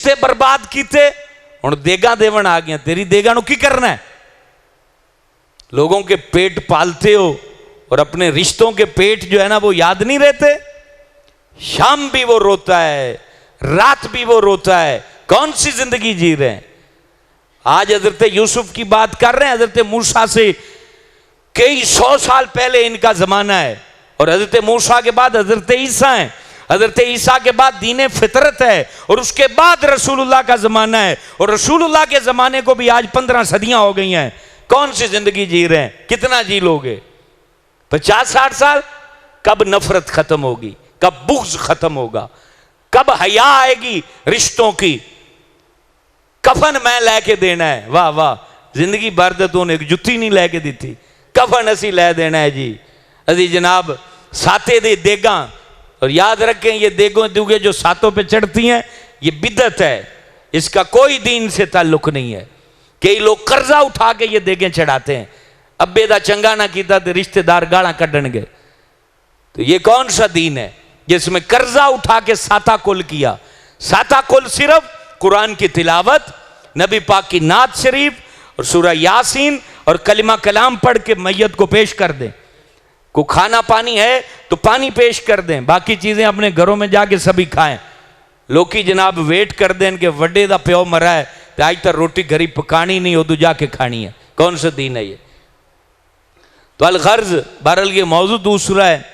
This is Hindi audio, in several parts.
से बर्बाद किते हुण देगा देवन आ गया, तेरी देगा नु की करना है? लोगों के पेट पालते हो और अपने रिश्तों के पेट जो है ना वो याद नहीं रहते। शाम भी वो रोता है, रात भी वो रोता है। कौन सी जिंदगी जी रहे हैं? आज हजरत यूसुफ की बात कर रहे हैं। हजरत मूसा से कई 100 साल पहले इनका जमाना है और हजरत मूसा के बाद हजरत ईसा है, हजरत ईसा के बाद दीन फितरत है और उसके बाद रसूलुल्लाह का जमाना है। और रसूलुल्लाह के जमाने को भी आज 15 सदियां हो गई हैं। कौन सी जिंदगी जी रहे हैं? कितना जी लोगे? 50-60 साल? कब नफरत खत्म होगी? कब बुग़्ज़ खत्म होगा? कब हया आएगी रिश्तों की? कफन मैं लैके देना है। वाह वाह, जिंदगी भर तो तूने एक जुत्ती नहीं लैके दी थी, कफन असी लै देना है जी। असी जनाब साते दे देगा। और याद रखें ये देगों दुगे जो सातों पे चढ़ती हैं ये बिदत है, इसका कोई दीन से ताल्लुक नहीं है। कई लोग कर्जा उठा के ये देगें चढ़ाते हैं। अब्बे दा चंगा ना कीता तो रिश्तेदार गाला कढ़नगे। तो ये कौन सा दीन है जिसमें कर्जा उठा के साता कुल किया? साता कुल सिर्फ कुरान की तिलावत, नबी पाक की नात शरीफ और सूरह यासीन और कलिमा कलाम पढ़ के मैयत को पेश कर दें। को खाना पानी है तो पानी पेश कर दें, बाकी चीजें अपने घरों में जाके सभी खाएं। लोग की जनाब वेट कर दें कि वड्डे दा प्यो मरा है तो आज तक रोटी घरी पकानी नहीं, उदू जाके खानी है। कौन सा दीन है ये? तो अलगर्ज बहरहाल ये मौजू दूसरा है।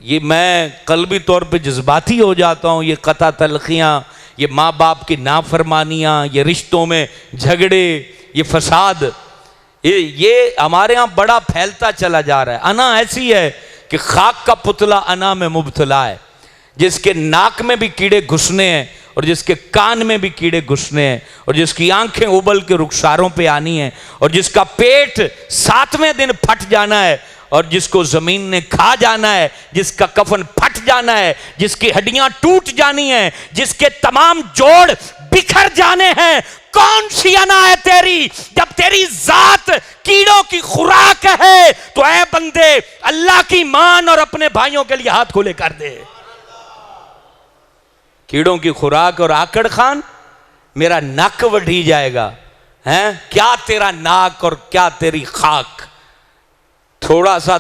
ये मैं कल्बी तौर पे जज्बाती हो जाता हूँ। ये कता तलखियाँ, ये माँ बाप की नाफरमानियाँ, ये रिश्तों में झगड़े, ये फसाद, ये हमारे यहाँ बड़ा फैलता चला जा रहा है। अना ऐसी है कि खाक का पुतला अना में मुब्तला है, जिसके नाक में भी कीड़े घुसने हैं और जिसके कान में भी कीड़े घुसने हैं और जिसकी आंखें उबल के रुखसारों पे आनी हैं और जिसका पेट 7वें दिन फट जाना है और जिसको जमीन ने खा जाना है, जिसका कफन फट जाना है, जिसकी हड्डियां टूट जानी हैं, जिसके तमाम जोड़ बिखर जाने हैं। कौन सी अना है तेरी जब तेरी जात कीड़ों की खुराक है? तो ऐ बंदे अल्लाह की मान और अपने भाइयों के लिए हाथ खोले कर दे। कीड़ों की खुराक और आकड़ खान, मेरा नक वढ़ी जाएगा हैं? क्या तेरा नाक और क्या तेरी खाक, थोड़ा सा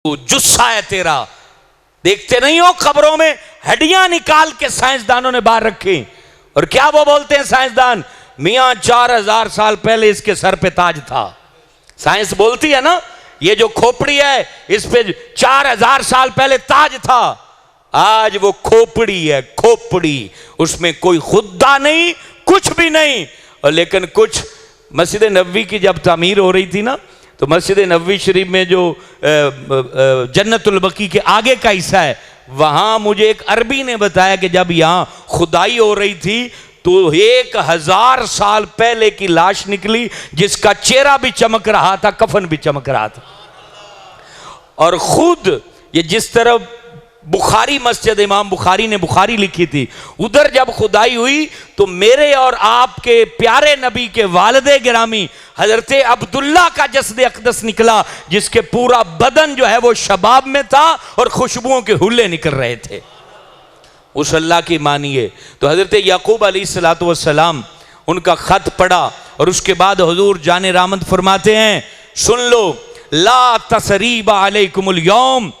जुस्सा है तेरा। देखते नहीं हो खबरों में हड्डियां निकाल के साइंसदानों ने बाहर रखी और क्या वो बोलते हैं साइंसदान? मियां 4000 साल पहले इसके सर पे ताज था। साइंस बोलती है ना, ये जो खोपड़ी है इस पे 4000 साल पहले ताज था। आज वो खोपड़ी है, खोपड़ी, उसमें कोई खुदा नहीं, कुछ भी नहीं। और लेकिन कुछ मस्जिद नबवी की जब तामीर हो रही थी ना, तो मस्जिद नबवी शरीफ में जो जन्नतुल बकी के आगे का हिस्सा है, वहां मुझे एक अरबी ने बताया कि जब यहां खुदाई हो रही थी तो 1000 साल पहले की लाश निकली जिसका चेहरा भी चमक रहा था, कफन भी चमक रहा था। और खुद ये जिस तरह बुखारी मस्जिद, इमाम बुखारी ने बुखारी लिखी थी, उधर जब खुदाई हुई तो मेरे और आपके प्यारे नबी के वालिदे गिरामी हजरत अब्दुल्ला का जस्द अक़दस निकला, जिसके पूरा बदन जो है वो शबाब में था और खुशबुओं के हुल्ले निकल रहे थे। उस अल्लाह की मानिए। तो हजरत याकूब अलैहिस्सलातु वस्सलाम उनका खत पढ़ा और उसके बाद हुजूर जाने रहमत फरमाते हैं, सुन लो, ला तसरीबा अलैकुमुल यौम,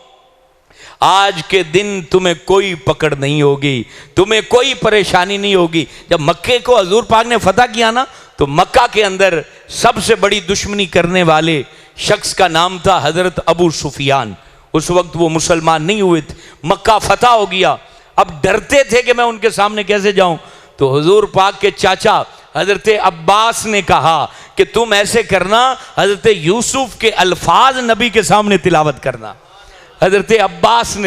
आज के दिन तुम्हें कोई पकड़ नहीं होगी, तुम्हें कोई परेशानी नहीं होगी। जब मक्के को हजूर पाक ने फतह किया ना, तो मक्का के अंदर सबसे बड़ी दुश्मनी करने वाले शख्स का नाम था हजरत अबू सुफियान। उस वक्त वो मुसलमान नहीं हुए थे, मक्का फतह हो गया। अब डरते थे कि मैं उनके सामने कैसे जाऊं। तो हुजूर पाक के चाचा हजरत अब्बास ने कहा कि तुम ऐसे करना, हजरत यूसुफ के अल्फाज नबी के सामने तिलावत करना। हजरत अब्बास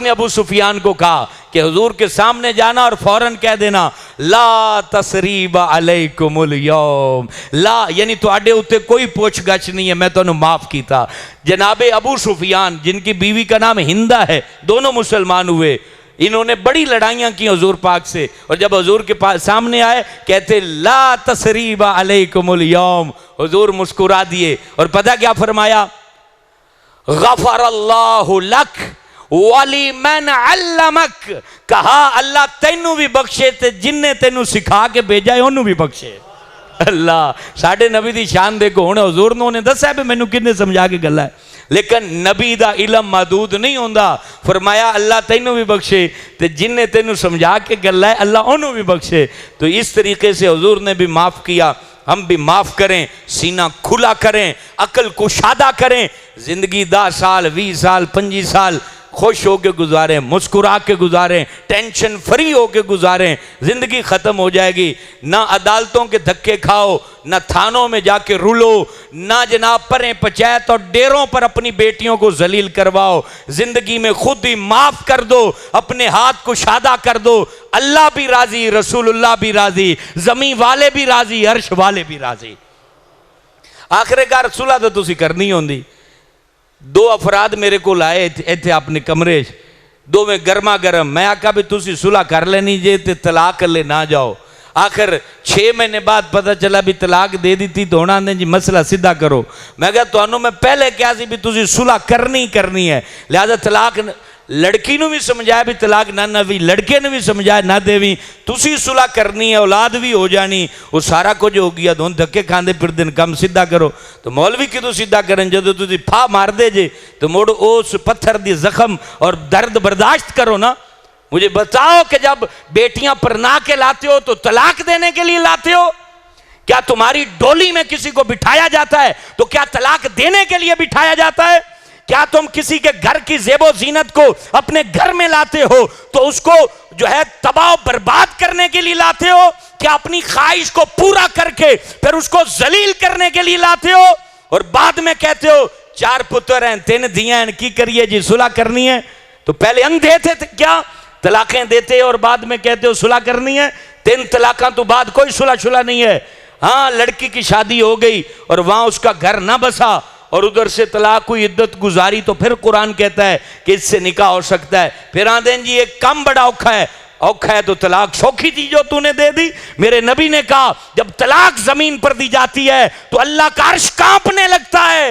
ने अबू सुफियान को कहा कि हुजूर के सामने जाना और फौरन कह देना, ला तसरीबा अलैकुमुल यौम, ला यानी तुहाडे उत्ते कोई पूछ गछ नहीं है, मैं तुहानू माफ कीता। जनाबे अबू सुफियान जिनकी बीवी का नाम हिंदा है, दोनों मुसलमान हुए। इन्होंने बड़ी लड़ाइयां की हुजूर पाक से, और जब हुजूर के पास सामने आए कहते ला तसरीबा अलैकुमुल यौम, हुजूर मुस्कुरा दिए और पता क्या फरमाया? गफरल्लाहु लक वाली मैन अल्लमक, कहा अल्लाह तेनू भी बख्शे ते जिन्ने तेनू सिखा के भेजा है ओनू भी बख्शे। अल्लाह साडे नबी दी शान देखो, हुण हुजूर नूं ने दस्या भी मैनू किन्ने समझा के गल्ला है, लेकिन नबी दा इलम महदूद नहीं होंदा। फरमाया अल्लाह तेनू भी बख्शे ते जिन्ने तेनू समझा के गल्ला है अल्लाह ओनू भी बख्शे। तो इस तरीके से हुजूर ने भी माफ़ किया, हम भी माफ़ करें, सीना खुला करें, अकल कुशादा करें, जिंदगी 10 साल 20 साल 25 साल खुश होके गुजारें, मुस्कुरा के गुजारें, टेंशन फ्री होके गुजारें। जिंदगी ख़त्म हो जाएगी। ना अदालतों के धक्के खाओ, ना थानों में जाके रुलो, ना जनाब परें पंचायत और डेरों पर अपनी बेटियों को जलील करवाओ। जिंदगी में खुद ही माफ़ कर दो, अपने हाथ को शादा कर दो। अल्लाह भी राजी, रसूलुल्लाह भी राजी, ज़मीन वाले भी राजी, अर्श वाले भी राजी। आखिरकार सुलह तो तुसी करनी होंदी। 2 अफराद मेरे को आए इतने अपने कमरे, दोवें गर्मा गर्म। मैं आखा भी तुसी सुलह कर लेनी जे ते तलाक ले ना जाओ। आखिर 6 महीने बाद पता चला भी तलाक दे दी थी, तो होना जी मसला सीधा करो। मैं कहा तुहानू मैं पहले क्या सी भी तुसी सुलह करनी है, लिहाजा तलाक लड़की नू भी समझाया भी तलाक ना नवी, लड़के ने भी समझाया ना देवी, तुसी सुलह करनी है, औलाद भी हो जानी, वो सारा कुछ हो गया। दोनों धक्के खाते फिर दिन काम सीधा करो। तो मौलवी कितों सीधा करें, जो तुसी फा मार दे जे तो मुड़ उस पत्थर दी जख्म और दर्द बर्दाश्त करो ना। मुझे बताओ कि जब बेटियां परना के लाते हो तो तलाक देने के लिए लाते हो? क्या तुम्हारी डोली में किसी को बिठाया जाता है तो क्या तलाक देने के लिए बिठाया जाता है? क्या तुम किसी के घर की जेबो जीनत को अपने घर में लाते हो तो उसको जो है तबाह बर्बाद करने के लिए लाते हो? क्या अपनी ख्वाहिश को पूरा करके फिर उसको जलील करने के लिए लाते हो? और बाद में कहते हो 4 पुत्र हैं 3 धियां हैं, की करिए जी सुलह करनी है। तो पहले अंधे थे क्या तलाकें देते और बाद में कहते हो सुलह करनी है? 3 तलाकों तो बाद कोई सुलह शुलह नहीं है। हाँ, लड़की की शादी हो गई और वहां उसका घर ना बसा और उधर से तलाक हुई, इद्दत गुजारी, तो फिर कुरान कहता है कि इससे निकाह हो सकता है। फिर आते हैं जी एक काम बड़ा औखा है तो तलाक सौखी थी जो तूने दे दी। मेरे नबी ने कहा जब तलाक जमीन पर दी जाती है तो अल्लाह का अर्श कांपने लगता है,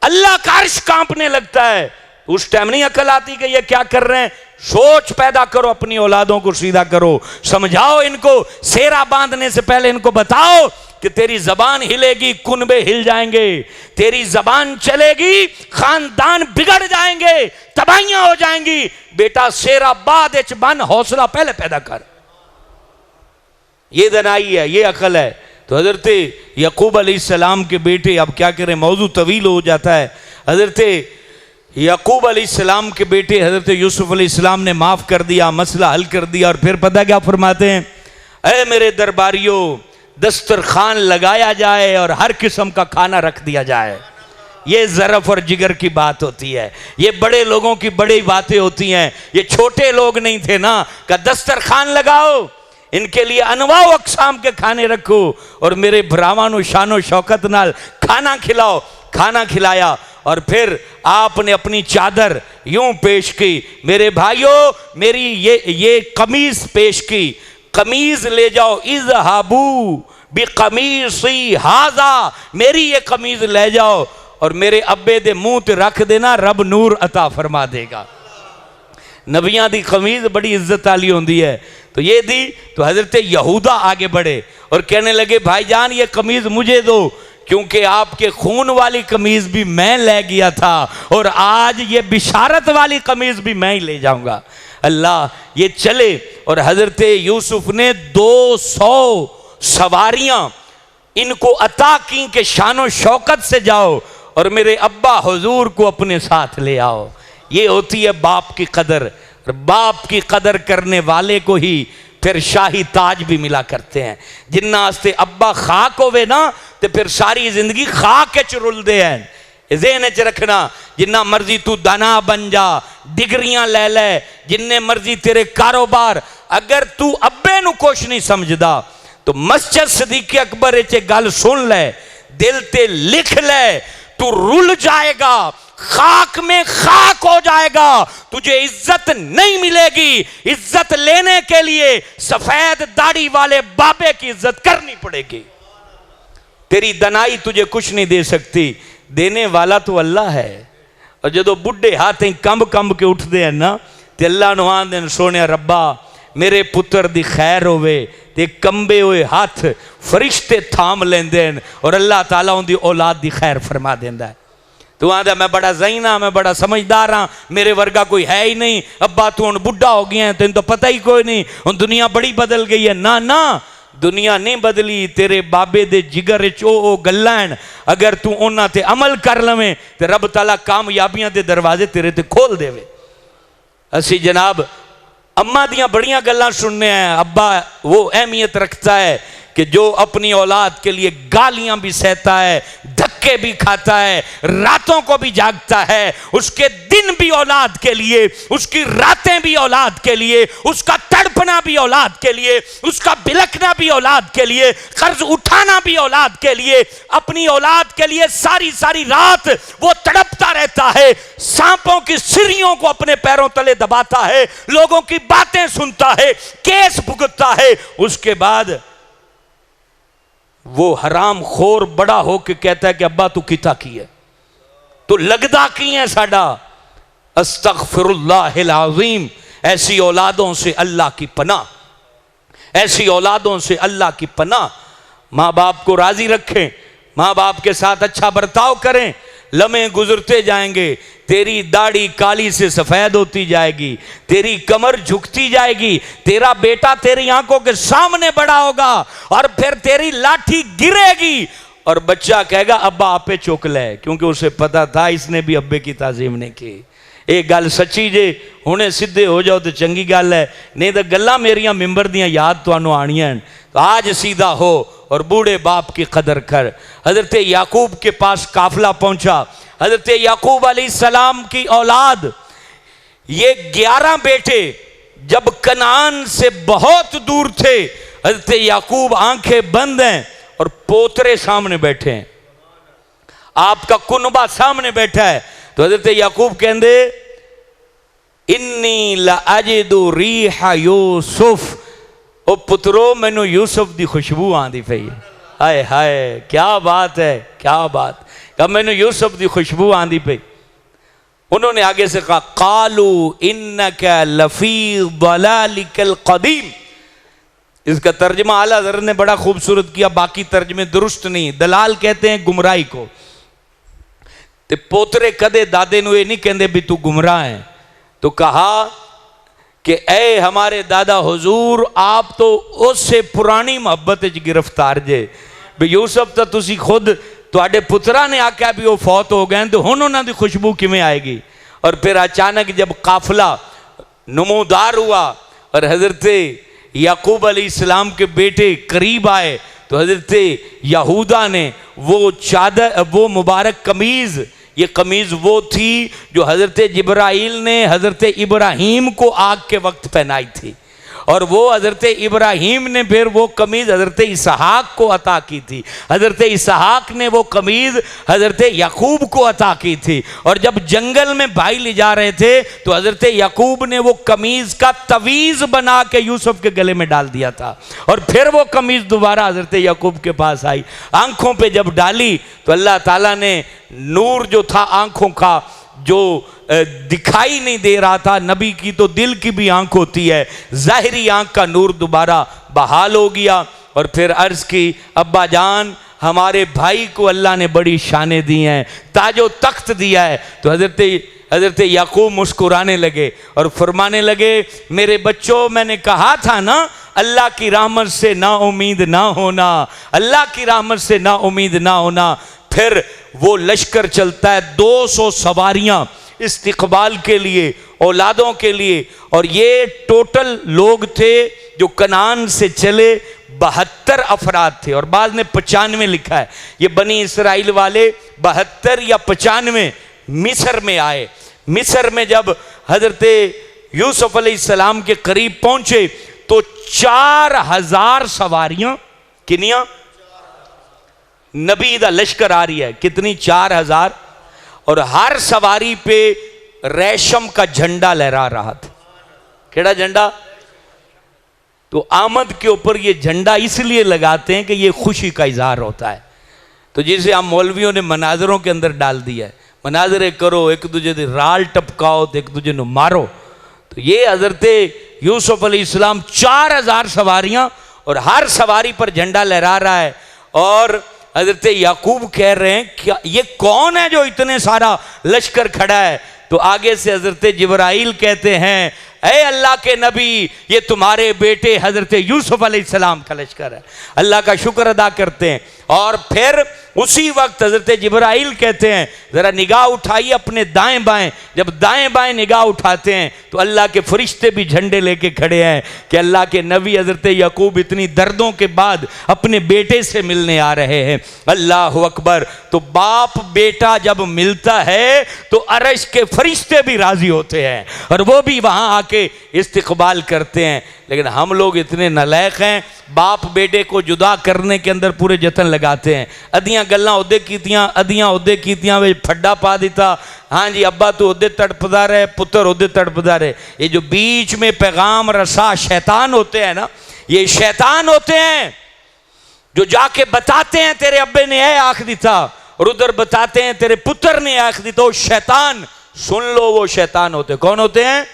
अल्लाह का अर्श कांपने लगता है। उस टाइम नहीं अकल आती कि ये क्या कर रहे हैं। सोच पैदा करो, अपनी औलादों को सीधा करो, समझाओ इनको, सेरा बांधने से पहले इनको बताओ कि तेरी जबान हिलेगी कुनबे हिल जाएंगे, तेरी जबान चलेगी खानदान बिगड़ जाएंगे, तबाहियां हो जाएंगी। बेटा सेरा बाद बन, हौसला पहले पैदा कर। ये दनाई है, ये अकल है। तो हजरत यकूब अलैहिस्सलाम के बेटे, अब क्या करें मौजू तवील हो जाता है। हजरत यकूब अलैहिस्सलाम के बेटे हजरत यूसुफ अलैहिस्सलाम ने माफ कर दिया, मसला हल कर दिया। और फिर पता क्या फरमाते हैं, ऐ मेरे दरबारियों दस्तरखान लगाया जाए और हर किस्म का खाना रख दिया जाए। ये ज़रफ़ और जिगर की बात होती है, ये बड़े लोगों की बड़ी बातें होती हैं। ये छोटे लोग नहीं थे ना, का दस्तरखान लगाओ, इनके लिए अनवाओ अक़साम के खाने रखो और मेरे भरावान शानो शौकत नाल खाना खिलाओ। खाना खिलाया और फिर आपने अपनी चादर यूं पेश की, मेरे भाइयों मेरी ये कमीज पेश की, कमीज ले जाओ, इज़हाबू बि कमीसी हाजा, मेरी ये कमीज ले जाओ और मेरे अब्बे दे मुंह ते रख देना, रब नूर अता फरमा देगा। नबियां दी कमीज बड़ी इज्जत वाली होती है। तो ये दी तो हजरत यहूदा आगे बढ़े और कहने लगे भाईजान ये कमीज मुझे दो, क्योंकि आपके खून वाली कमीज भी मैं ले गया था और आज ये बिशारत वाली कमीज भी मैं ही ले जाऊंगा। अल्लाह, ये चले और हजरत यूसुफ ने 200 सवारियां इनको अता की कि शानो शौकत से जाओ और मेरे अब्बा हुजूर को अपने साथ ले आओ। ये होती है बाप की कदर, और बाप की कदर करने वाले को ही फिर शाही ताज भी मिला करते हैं। जिन्ना आस्ते अब्बा खाक होवे ना तो फिर सारी जिंदगी खाक च रुलदे हैं। ज़हन च रखना, जिन्ना मर्जी तू दाना बन जा, डिग्रियां ले ले, जिन्ने मर्जी तेरे कारोबार, अगर तू अब्बे नू कुछ नहीं समझदा तो मस्जिद सदीक़ अकबर च गल सुन ले, दिल ते लिख ले, तू रुल जाएगा, खाक में खाक हो जाएगा, तुझे इज्जत नहीं मिलेगी। इज्जत लेने के लिए सफेद दाढ़ी वाले बाबे की इज्जत करनी पड़ेगी। तेरी दनाई तुझे कुछ नहीं दे सकती, देने वाला तो अल्लाह है। और जो बुढ़े हाथ कंब कंब के उठते हैं ना, तो अल्लाह नूं आंदे ने सोने रब्बा मेरे पुत्र दी खैर होवे, ते कंबे हुए हाथ फरिश्ते थाम लेंदे हैं और अल्लाह ताला उनकी औलाद दी खैर फरमा देंदा है। तू आंदा मैं बड़ा ज़हीना, मैं बड़ा समझदार हाँ, मेरे वर्गा कोई है ही नहीं, अब्बा तू हुण बुढ़ा हो गया है, तेन तो पता ही कोई नहीं, हुण दुनिया बड़ी बदल गई है। ना ना, दुनिया नहीं बदली, तेरे बाबे दे जिगर च ओ गल्लां हैं, अगर तू उन्हां ते अमल कर लवें तो रब ताला कामयाबियां दे दरवाजे तेरे ते खोल देवे। असी जनाब अम्मा दियां बड़ियां गल्लां सुनने हैं। अब्बा वो अहमियत रखता है कि जो अपनी औलाद के लिए गालियां भी सहता है, धक्के भी खाता है, रातों को भी जागता है, उसके दिन भी औलाद के लिए, उसकी रातें भी औलाद के लिए, उसका तड़पना भी औलाद के लिए, उसका बिलखना भी औलाद के लिए, कर्ज उठाना भी औलाद के लिए, अपनी औलाद के लिए सारी सारी रात वो तड़पता रहता है, सांपों की सिरियों को अपने पैरों तले दबाता है, लोगों की बातें सुनता है, केस भुगतता है। उसके बाद वो हराम खोर बड़ा हो के कहता है कि अब्बा तू किता की है, तू लगदा की है साडा। अस्तगफिरुल्लाहिल अज़ीम। ऐसी औलादों से अल्लाह की पनाह, ऐसी औलादों से अल्लाह की पनाह। माँ बाप को राजी रखें, माँ बाप के साथ अच्छा बर्ताव करें। लम्हे गुजरते जाएंगे, तेरी दाढ़ी काली से सफेद होती जाएगी, तेरी कमर झुकती जाएगी, तेरा बेटा तेरी आंखों के सामने बड़ा होगा और फिर तेरी लाठी गिरेगी और बच्चा कहेगा अब्बा आपे चुक ले, क्योंकि उसे पता था इसने भी अब्बे की ताजीम नहीं की। एक गल सच्ची जे हुणे सीधे हो जाओ तो चंगी गल है, नहीं तो गल्लां मेरियां मिंबर दियां याद तुहानूं आनियां हैं। तो आज सीधा हो और बूढ़े बाप की कदर कर। हजरत याकूब के पास काफिला पहुंचा। हजरत याकूब अलैहिस्सलाम की औलाद, ये 11 बेटे जब कनान से बहुत दूर थे, हजरत याकूब आंखें बंद हैं और पोतरे सामने बैठे हैं, आपका कुनबा सामने बैठा है। तो हजरत याकूब कहंदे इन्नी ला अजिदु रीहा यूसुफ, ओ पुत्रो मैनू यूसुफ दी खुशबू आंदी पई है। हाय हाय क्या बात है, क्या बात, कब मैनू यूसुफ दी खुशबू आंदी पई। उन्होंने आगे से कहा कालू इन्नका लफी दलालिकल कदीम। इसका तर्जमा आला हज़रत ने बड़ा खूबसूरत किया, बाकी तर्जमे दुरुस्त नहीं। दलाल कहते हैं गुमराही को। ते पोतरे कदे दादे नू ये नहीं कहते भी तू गुमराह है, तो कहा कि ए हमारे दादा हुजूर आप तो उससे पुरानी मोहब्बत गिरफ्तार जे भी यूसुफ तो तुसी खुद तुहाडे पुत्रा ने आख्या भी वो फौत हो गए, तो हुण उन्हां दी खुशबू किवें आएगी। और फिर अचानक जब काफिला नमूदार हुआ और हजरत याकूब अलैहिस्सलाम के बेटे करीब आए, तो हजरत यहूदा ने वो चादर, वो मुबारक कमीज़, ये कमीज़ वो थी जो हज़रत जिब्राइल ने हज़रत इब्राहीम को आग के वक्त पहनाई थी, और वो हज़रत इब्राहीम ने फिर वो कमीज़ हज़रत इसहाक को अता की थी, हज़रत इसहाक ने वो कमीज़ हज़रत याकूब को अता की थी। और जब जंगल में भाई ले जा रहे थे तो हज़रत याकूब ने वो कमीज़ का तवीज़ बना के यूसुफ के गले में डाल दिया था, और फिर वो कमीज़ दोबारा हज़रत याकूब के पास आई। आंखों पे जब डाली तो अल्लाह ताला ने नूर जो था आंखों का, जो दिखाई नहीं दे रहा था, नबी की तो दिल की भी आंख होती है, जाहिरी आंख का नूर दोबारा बहाल हो गया। और फिर अर्ज की अब्बा जान हमारे भाई को अल्लाह ने बड़ी शाने दी हैं, ताजो तख्त दिया है। तो हजरत याकूब मुस्कुराने लगे और फरमाने लगे मेरे बच्चों, मैंने कहा था ना अल्लाह की रहमत से ना उम्मीद ना होना, अल्लाह की रहमत से ना उम्मीद ना होना। फिर वो लश्कर चलता है, 200 सवारियां इस्तिकबाल के लिए, औलादों के लिए, और ये टोटल लोग थे जो कनान से चले 72 अफराद थे, और बाद में 95 लिखा है। ये बनी इसराइल वाले 72 या 95 मिस्र में आए। मिस्र में जब हजरत यूसुफ अलैहिस्सलाम के करीब पहुंचे तो 4000 सवारियां, किनिया नबी दा लश्कर आ रही है, कितनी 4000, और हर सवारी पे रेशम का झंडा लहरा रहा था। केड़ा झंडा? तो आमद के ऊपर ये झंडा इसलिए लगाते हैं कि ये खुशी का इजहार होता है। तो जिसे हम मौलवियों ने मनाजरों के अंदर डाल दिया है, मनाजरे करो, एक दूजे की राल टपकाओ तो एक दूजे को मारो। तो ये हजरत यूसुफ अलैहिस्सलाम 4000 सवारियां और हर सवारी पर झंडा लहरा रहा है। और हजरत याकूब कह रहे हैं क्या ये कौन है जो इतने सारा लश्कर खड़ा है? तो आगे से हजरत जिब्राइल कहते हैं, ऐ अल्लाह के नबी, ये तुम्हारे बेटे हजरत यूसुफ अलैहिस्सलाम का लश्कर है। अल्लाह का शुक्र अदा करते हैं। और फिर उसी वक्त हजरत जिब्राइल कहते हैं, ज़रा निगाह उठाइए अपने दाएं बाएं। जब दाएं बाएं निगाह उठाते हैं तो अल्लाह के फरिश्ते भी झंडे लेके खड़े हैं कि अल्लाह के नबी हजरत याकूब इतनी दर्दों के बाद अपने बेटे से मिलने आ रहे हैं। अल्लाह अकबर। तो बाप बेटा जब मिलता है तो अर्श के फरिश्ते भी राजी होते हैं और वो भी वहां आके इस्तकबाल करते हैं। लेकिन हम लोग इतने नालायक हैं, बाप बेटे को जुदा करने के अंदर पूरे जतन लगाते हैं। अद्धियां गल्लां उहदे कीतियां, अद्धियां उहदे कीतियां, वे फड्डा पा दिता। हाँ जी, अब्बा तू उहदे तड़पदा रहे, पुत्र उहदे तड़पदा रहे। ये जो बीच में पैगाम रसा शैतान होते हैं ना, ये शैतान होते हैं जो जाके बताते हैं तेरे अब्बे ने यह आख दिता, और उधर बताते हैं तेरे पुत्र ने आख दिता। वो शैतान, सुन लो, वो शैतान होते। कौन होते हैं?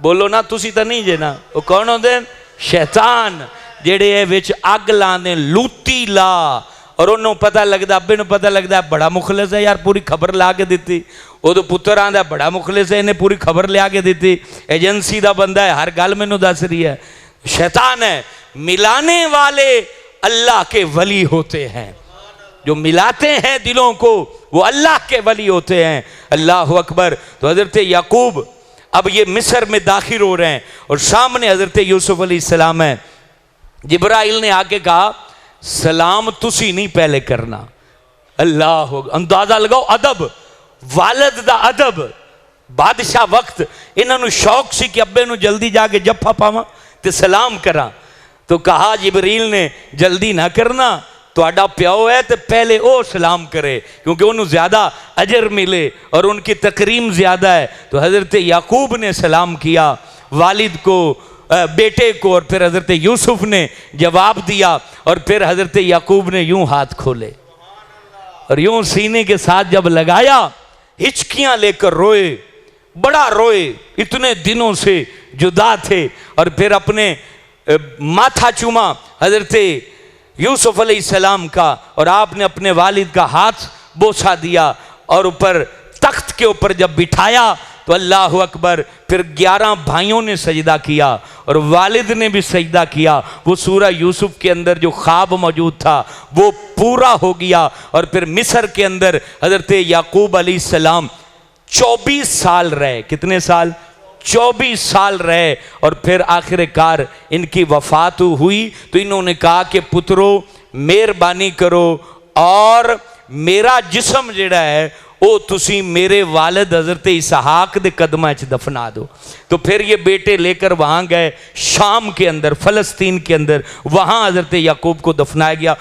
बोलो ना, तुसी तो नहीं जे ना। वो कौन होते हैं? शैतान, जेड़े विच अग लाने, लूती ला। और उन्होंने पता लगता, अब्बे नूं पता लगता बड़ा मुखलिस है यार, पूरी खबर ला के दी। उदो पुत्र आंदा बड़ा मुखलिस है, इन्हें पूरी खबर लिया के दी। एजेंसी का बंदा है, हर गल मैनू दस रही है। शैतान है। मिलाने वाले अल्लाह के वली होते हैं, जो मिलाते हैं दिलों को वो अल्लाह के वली होते हैं। अल्लाह अकबर। तो हजरत याकूब अब ये मिस्र में दाखिल हो रहे हैं और सामने हजरत यूसुफ अलैहिस्सलाम है। जिब्राइल ने आके कहा, सलाम तुसी नहीं पहले करना। अल्लाह, अंदाजा लगाओ अदब, वालद दा अदब। बादशाह वक्त इन्होंने शौक सी कि अब्बे नूं जल्दी जाके जफ्फा पावां ते सलाम करा। तो कहा जिब्रील ने, जल्दी ना करना, तुहाडा प्यो है तो पहले वो सलाम करे क्योंकि उन्होंने ज़्यादा अजर मिले और उनकी तकरीम ज़्यादा है। तो हज़रत याकूब ने सलाम किया वालिद को, बेटे को, और फिर हज़रत यूसुफ ने जवाब दिया। और फिर हज़रत याकूब ने यूं हाथ खोले और यूं सीने के साथ जब लगाया, हिचकियां लेकर रोए, बड़ा रोए, इतने दिनों से जुदा थे। और फिर अपने माथा चूमा हज़रत यूसुफ अलैहिस्सलाम का, और आपने अपने वालिद का हाथ बोसा दिया और ऊपर तख्त के ऊपर जब बिठाया तो अल्लाह अकबर, फिर 11 भाइयों ने सजदा किया और वालिद ने भी सजदा किया। वो सूरह यूसुफ के अंदर जो ख्वाब मौजूद था वो पूरा हो गया। और फिर मिस्र के अंदर हज़रत याकूब अलैहिस्सलाम 24 साल रहे। कितने साल? 24 साल रहे। और फिर आखिरकार इनकी वफात हुई तो इन्होंने कहा कि पुत्रों मेहरबानी करो और मेरा जिस्म जिहड़ा है वो तुसी मेरे वालिद हज़रत इसहाक दे कदमां च दफना दो। तो फिर ये बेटे लेकर वहाँ गए शाम के अंदर, फ़लस्तीन के अंदर, वहाँ हज़रत याकूब को दफनाया गया।